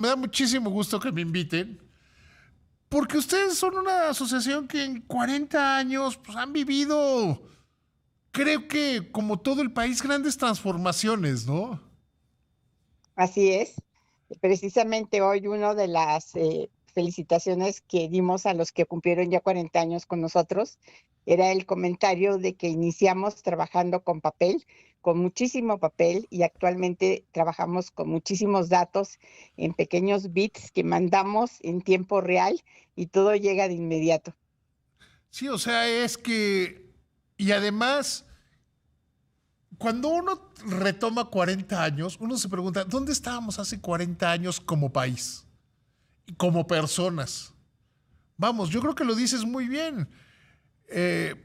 Me da muchísimo gusto que me inviten, porque ustedes son una asociación que en 40 años pues, han vivido, creo que como todo el país, grandes transformaciones, ¿no? Así es. Precisamente hoy una de las felicitaciones que dimos a los que cumplieron ya 40 años con nosotros era el comentario de que iniciamos trabajando con papel, con muchísimo papel, y actualmente trabajamos con muchísimos datos en pequeños bits que mandamos en tiempo real y todo llega de inmediato. Sí, o sea, es que... Y además, cuando uno retoma 40 años, uno se pregunta, ¿dónde estábamos hace 40 años como país? Y como personas. Vamos, yo creo que lo dices muy bien. Pues,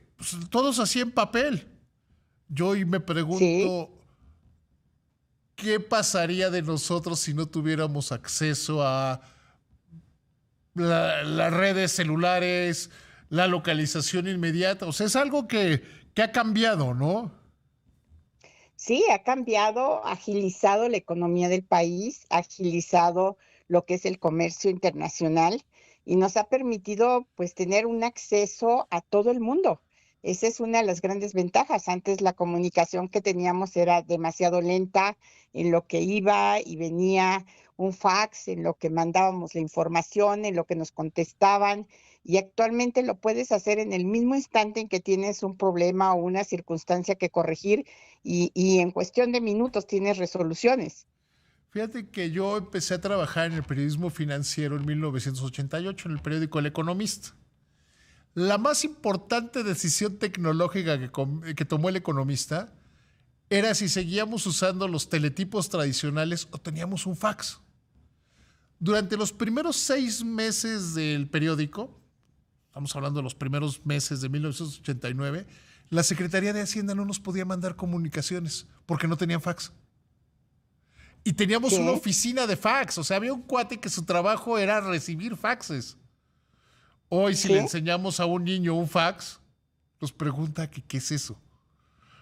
todos así en papel. Yo hoy me Sí, pregunto, ¿qué pasaría de nosotros si no tuviéramos acceso a las redes celulares, la localización inmediata? O sea, es algo que ha cambiado, ¿no? sí, ha cambiado, agilizado la economía del país, agilizado lo que es el comercio internacional y nos ha permitido pues tener un acceso a todo el mundo. Esa es una de las grandes ventajas. Antes la comunicación que teníamos era demasiado lenta en lo que iba y venía un fax, en lo que mandábamos la información, en lo que nos contestaban, y actualmente lo puedes hacer en el mismo instante en que tienes un problema o una circunstancia que corregir y en cuestión de minutos tienes resoluciones. Fíjate que yo empecé a trabajar en el periodismo financiero en 1988 en el periódico El Economista. La más importante decisión tecnológica que tomó el economista era si seguíamos usando los teletipos tradicionales o teníamos un fax. Durante los primeros 6 meses del periódico, estamos hablando de los primeros meses de 1989, la Secretaría de Hacienda no nos podía mandar comunicaciones porque no tenían fax. Y teníamos una Sí, oficina de fax, o sea, había un cuate que su trabajo era recibir faxes. Hoy si le sí. enseñamos a un niño un fax, nos pregunta que qué es eso.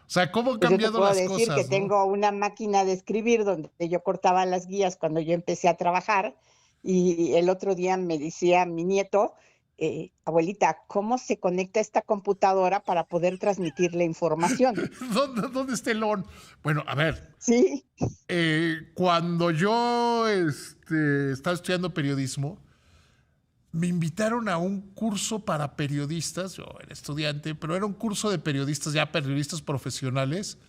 O sea, ¿cómo han Pues yo te cambiado puedo las decir que cosas, no? tengo una máquina de escribir donde yo cortaba las guías cuando yo empecé a trabajar, y el otro día me decía mi nieto, abuelita, ¿cómo se conecta esta computadora para poder transmitir la información? ¿Dónde está el on? Bueno, a ver, Sí, cuando yo estaba estudiando periodismo, me invitaron a un curso para periodistas, yo era estudiante, pero era un curso de periodistas, ya periodistas profesionales,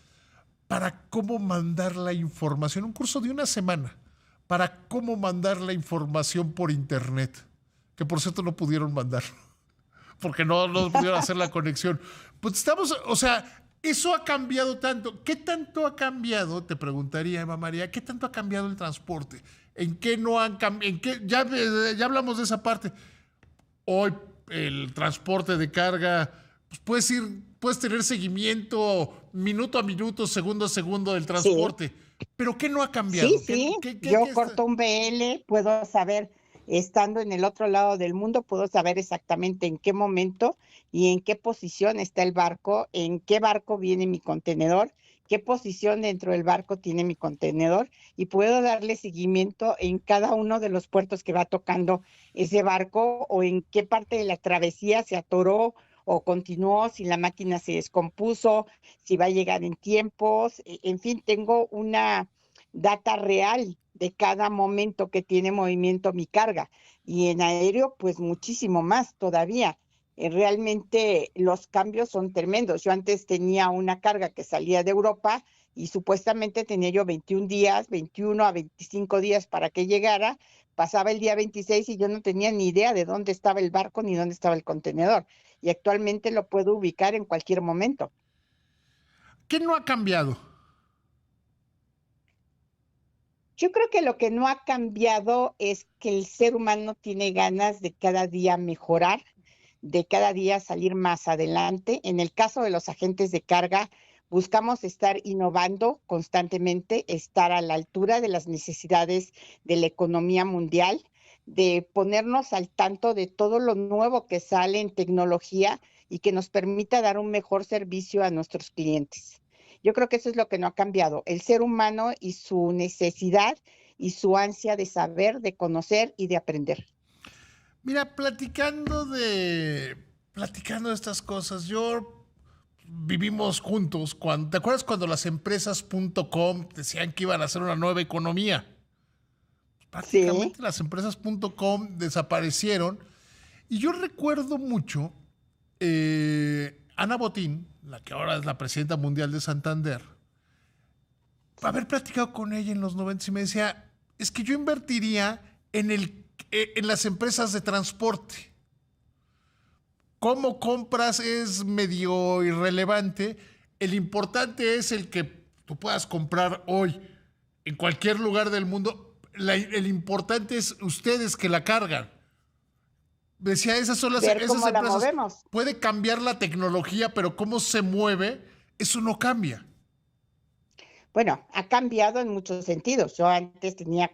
para cómo mandar la información, un curso de una semana, para cómo mandar la información por internet, que por cierto no pudieron mandar, porque no pudieron hacer la conexión. Pues estamos, o sea, eso ha cambiado tanto. ¿Qué tanto ha cambiado? Te preguntaría, Eva María, ¿qué tanto ha cambiado el transporte? ¿En qué no han cambiado? ¿En qué? Ya hablamos de esa parte. Hoy el transporte de carga, pues puedes tener seguimiento minuto a minuto, segundo a segundo del sí. transporte. Pero ¿qué no ha Sí, cambiado? sí, ¿Qué yo está? corto un BL, puedo saber, estando en el otro lado del mundo, puedo saber exactamente en qué momento y en qué posición está el barco, en qué barco viene mi contenedor, qué posición dentro del barco tiene mi contenedor, y puedo darle seguimiento en cada uno de los puertos que va tocando ese barco, o en qué parte de la travesía se atoró o continuó, si la máquina se descompuso, si va a llegar en tiempos, en fin, tengo una data real de cada momento que tiene movimiento mi carga. Y en aéreo, pues muchísimo más todavía. Realmente los cambios son tremendos. Yo antes tenía una carga que salía de Europa y supuestamente tenía yo 21 días, 21 a 25 días para que llegara. Pasaba el día 26 y yo no tenía ni idea de dónde estaba el barco ni dónde estaba el contenedor. Y actualmente lo puedo ubicar en cualquier momento. ¿Qué no ha cambiado? Yo creo que lo que no ha cambiado es que el ser humano tiene ganas de cada día mejorar, de cada día salir más adelante. En el caso de los agentes de carga, buscamos estar innovando constantemente, estar a la altura de las necesidades de la economía mundial, de ponernos al tanto de todo lo nuevo que sale en tecnología y que nos permita dar un mejor servicio a nuestros clientes. Yo creo que eso es lo que no ha cambiado, el ser humano y su necesidad y su ansia de saber, de conocer y de aprender. Mira, platicando de estas cosas, vivimos juntos. ¿Te acuerdas cuando las empresas.com decían que iban a hacer una nueva economía? Sí. Prácticamente las empresas.com desaparecieron. Y yo recuerdo mucho Ana Botín, la que ahora es la presidenta mundial de Santander, haber platicado con ella en los 90 y me decía, es que yo invertiría en las empresas de transporte. Cómo compras es medio irrelevante. El importante es el que tú puedas comprar hoy en cualquier lugar del mundo. El importante es ustedes que la cargan. Decía, esas son esas cómo la empresas. movemos. Puede cambiar la tecnología, pero cómo se mueve, eso no cambia. Bueno, ha cambiado en muchos sentidos. Yo antes tenía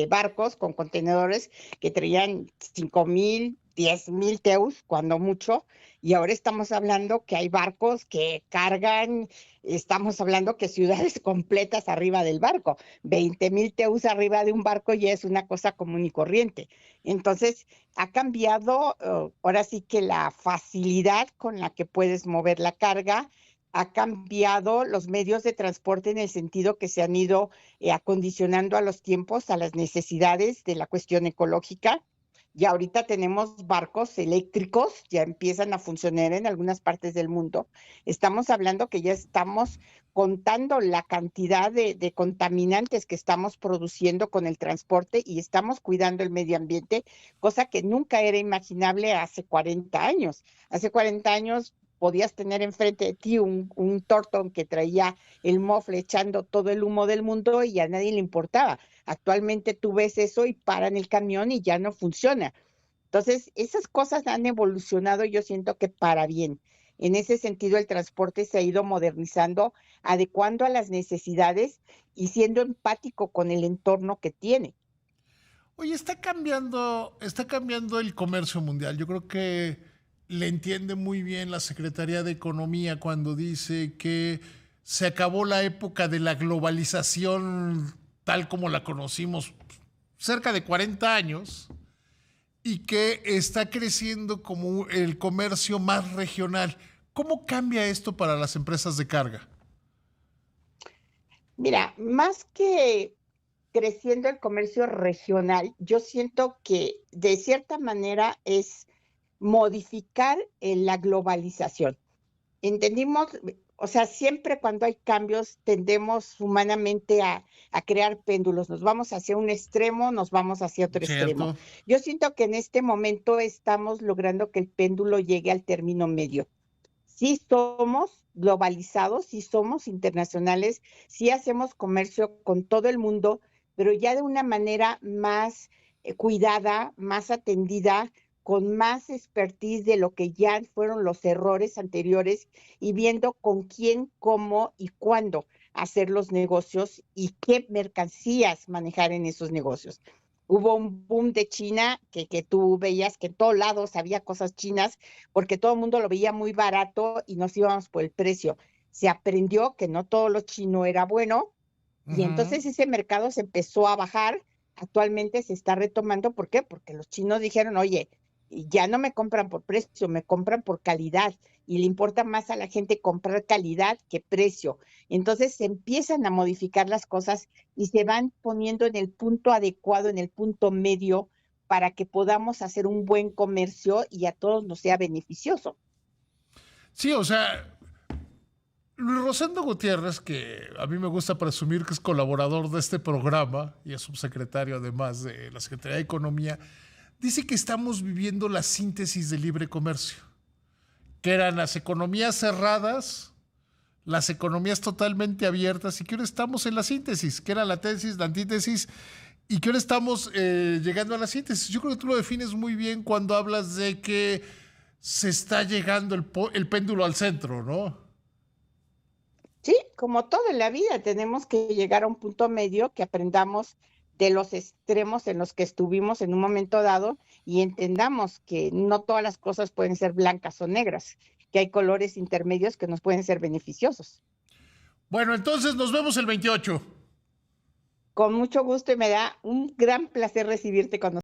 barcos con contenedores que traían 5,000, 10,000 teus, cuando mucho, y ahora estamos hablando que hay barcos que cargan, estamos hablando que ciudades completas arriba del barco, 20,000 teus arriba de un barco ya es una cosa común y corriente. Entonces, ha cambiado, ahora sí que la facilidad con la que puedes mover la carga, ha cambiado los medios de transporte en el sentido que se han ido acondicionando a los tiempos, a las necesidades de la cuestión ecológica. Y ahorita tenemos barcos eléctricos, ya empiezan a funcionar en algunas partes del mundo. Estamos hablando que ya estamos contando la cantidad de contaminantes que estamos produciendo con el transporte y estamos cuidando el medio ambiente, cosa que nunca era imaginable hace 40 años. Hace 40 años podías tener enfrente de ti un Torton que traía el mofle echando todo el humo del mundo y a nadie le importaba. Actualmente tú ves eso y paran el camión y ya no funciona. Entonces, esas cosas han evolucionado, yo siento que para bien. En ese sentido, el transporte se ha ido modernizando, adecuando a las necesidades y siendo empático con el entorno que tiene. Oye, está cambiando el comercio mundial. Yo creo que le entiende muy bien la Secretaría de Economía cuando dice que se acabó la época de la globalización tal como la conocimos cerca de 40 años y que está creciendo como el comercio más regional. ¿Cómo cambia esto para las empresas de carga? Mira, más que creciendo el comercio regional, yo siento que de cierta manera es modificar la globalización. Entendimos, o sea, siempre cuando hay cambios tendemos humanamente a crear péndulos, nos vamos hacia un extremo, nos vamos hacia otro extremo. ¿Cierto? Yo siento que en este momento estamos logrando que el péndulo llegue al término medio. Sí somos globalizados, sí somos internacionales, sí hacemos comercio con todo el mundo, pero ya de una manera más cuidada, más atendida, con más expertise de lo que ya fueron los errores anteriores y viendo con quién, cómo y cuándo hacer los negocios y qué mercancías manejar en esos negocios. Hubo un boom de China que tú veías que en todos lados había cosas chinas porque todo el mundo lo veía muy barato y nos íbamos por el precio. Se aprendió que no todo lo chino era bueno y entonces ese mercado se empezó a bajar. Actualmente se está retomando. ¿Por qué? Porque los chinos dijeron, oye, ya no me compran por precio, me compran por calidad y le importa más a la gente comprar calidad que precio. Entonces se empiezan a modificar las cosas y se van poniendo en el punto adecuado, en el punto medio, para que podamos hacer un buen comercio y a todos nos sea beneficioso. Sí, o sea, Luis Rosendo Gutiérrez, que a mí me gusta presumir que es colaborador de este programa y es subsecretario además de la Secretaría de Economía, dice que estamos viviendo la síntesis del libre comercio, que eran las economías cerradas, las economías totalmente abiertas y que ahora estamos en la síntesis, que era la tesis, la antítesis y que ahora estamos llegando a la síntesis. Yo creo que tú lo defines muy bien cuando hablas de que se está llegando el péndulo al centro, ¿no? Sí, como todo en la vida, tenemos que llegar a un punto medio que aprendamos de los extremos en los que estuvimos en un momento dado y entendamos que no todas las cosas pueden ser blancas o negras, que hay colores intermedios que nos pueden ser beneficiosos. Bueno, entonces nos vemos el 28. Con mucho gusto y me da un gran placer recibirte con nosotros.